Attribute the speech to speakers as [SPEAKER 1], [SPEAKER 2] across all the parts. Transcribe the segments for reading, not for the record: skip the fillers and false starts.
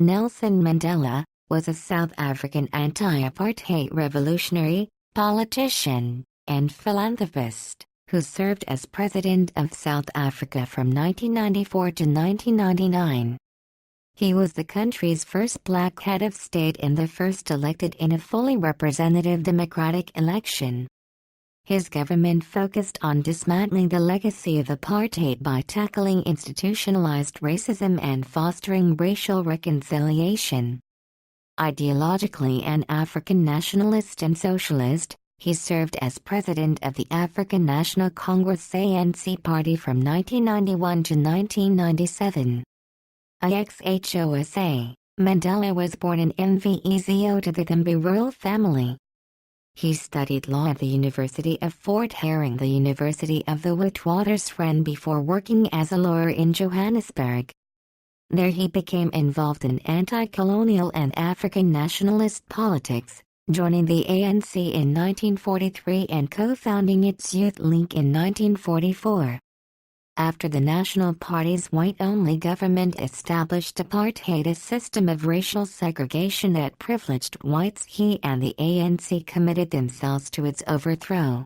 [SPEAKER 1] Nelson Mandela was a South African anti-apartheid revolutionary, politician, and philanthropist who served as President of South Africa from 1994 to 1999. He was the country's first black head of state and the first elected in a fully representative democratic election. His government focused on dismantling the legacy of apartheid by tackling institutionalized racism and fostering racial reconciliation. Ideologically an African nationalist and socialist, he served as president of the African National Congress ANC party from 1991 to 1997. Xhosa, Mandela was born in Mvezo to the Thembu royal family. He studied law at the University of Fort Hare and the University of the Witwatersrand before working as a lawyer in Johannesburg. There he became involved in anti-colonial and African nationalist politics, joining the ANC in 1943 and co-founding its Youth League in 1944. After the National Party's white-only government established apartheid, a system of racial segregation that privileged whites, he and the ANC committed themselves to its overthrow.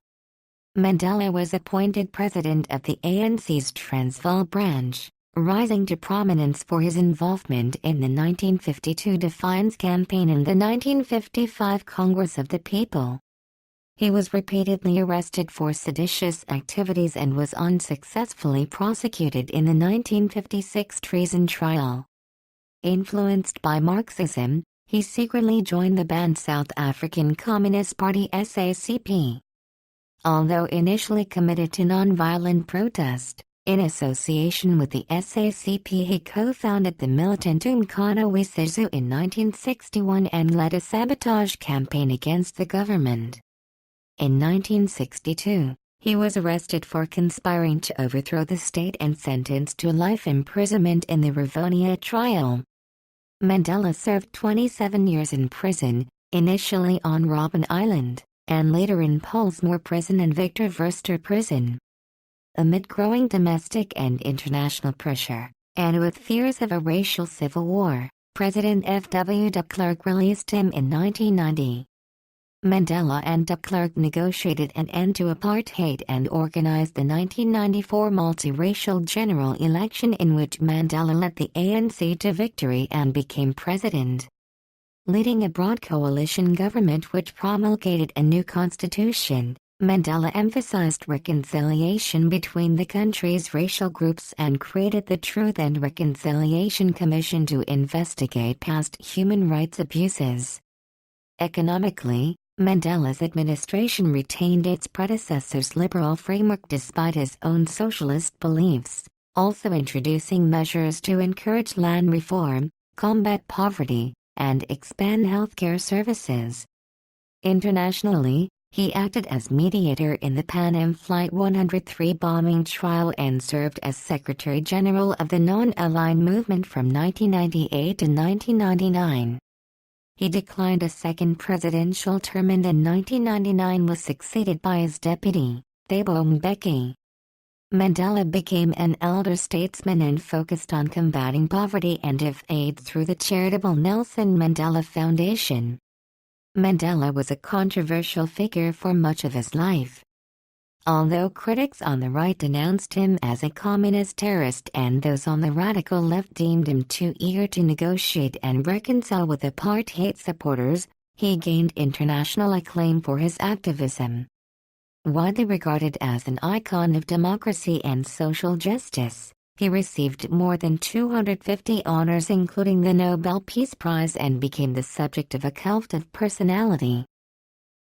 [SPEAKER 1] Mandela was appointed president of the ANC's Transvaal branch, rising to prominence for his involvement in the 1952 Defiance Campaign and the 1955 Congress of the People. He was repeatedly arrested for seditious activities and was unsuccessfully prosecuted in the 1956 Treason Trial. Influenced by Marxism, he secretly joined the banned South African Communist Party SACP. Although initially committed to nonviolent protest, in association with the SACP he co-founded the militant Umkhonto in 1961 and led a sabotage campaign against the government. In 1962, he was arrested for conspiring to overthrow the state and sentenced to life imprisonment in the Rivonia Trial. Mandela served 27 years in prison, initially on Robben Island, and later in Pollsmoor Prison and Victor Verster Prison. Amid growing domestic and international pressure, and with fears of a racial civil war, President F.W. de Klerk released him in 1990. Mandela and de Klerk negotiated an end to apartheid and organized the 1994 multiracial general election in which Mandela led the ANC to victory and became president. Leading a broad coalition government which promulgated a new constitution, Mandela emphasized reconciliation between the country's racial groups and created the Truth and Reconciliation Commission to investigate past human rights abuses. Economically, Mandela's administration retained its predecessor's liberal framework despite his own socialist beliefs, also introducing measures to encourage land reform, combat poverty, and expand healthcare services. Internationally, he acted as mediator in the Pan Am Flight 103 bombing trial and served as Secretary General of the Non-Aligned Movement from 1998 to 1999. He declined a second presidential term and in 1999 was succeeded by his deputy, Thabo Mbeki. Mandela became an elder statesman and focused on combating poverty and aid through the charitable Nelson Mandela Foundation. Mandela was a controversial figure for much of his life. Although critics on the right denounced him as a communist terrorist and those on the radical left deemed him too eager to negotiate and reconcile with apartheid supporters, he gained international acclaim for his activism. Widely regarded as an icon of democracy and social justice, he received more than 250 honors including the Nobel Peace Prize and became the subject of a cult of personality.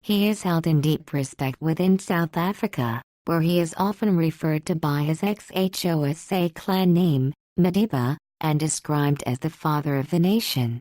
[SPEAKER 1] He is held in deep respect within South Africa, where he is often referred to by his Xhosa clan name, mænʻdɛlə, and described as the father of the nation.